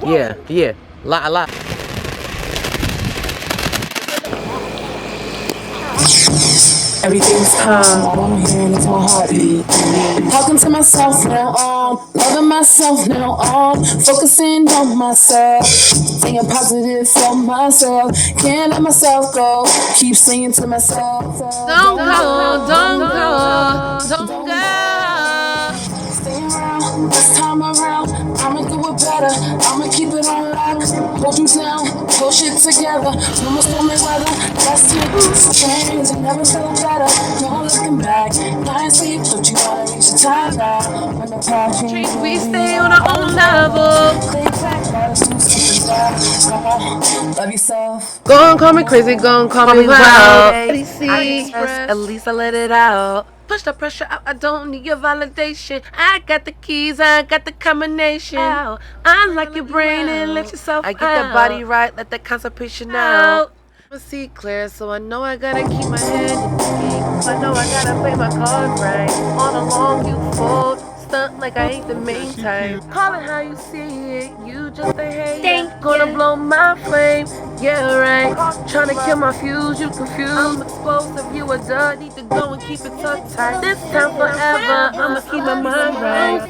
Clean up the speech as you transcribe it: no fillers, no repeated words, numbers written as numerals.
Yeah. A lot. Everything's calm, all I'm hearing is my heartbeat. Talking to myself now, loving myself now, focusing on myself, thinking positive for myself. Can't let myself go. Keep singing to myself. Don't go. Stay around, this time around, I'ma do it better. I'ma keep it on lock, hold you down, pull shit together. No more stormy weather, last year change, I never felt better. No looking back, lying sleep, don't you wanna reach the time now? When the passion We stay on our own level. click back, gotta do something bad. Love yourself. Gon' call me crazy, gon' call me wild. At least I let it out. Push the pressure out, I don't need your validation. I got the keys, I got the combination. Unlock your brain and let yourself I get the body right, let the constipation out. I see clear, so I know I gotta keep my head in the game. I know I gotta play my cards right. All along you fold, stunt like I ain't the main type. Call it how you see it, you just a hater. Gonna blow my flame, yeah right. Tryna kill my fuse, you confused. I'm explosive, you a dud, need to go and keep it tucked tight. This time forever, I'ma keep my mind right.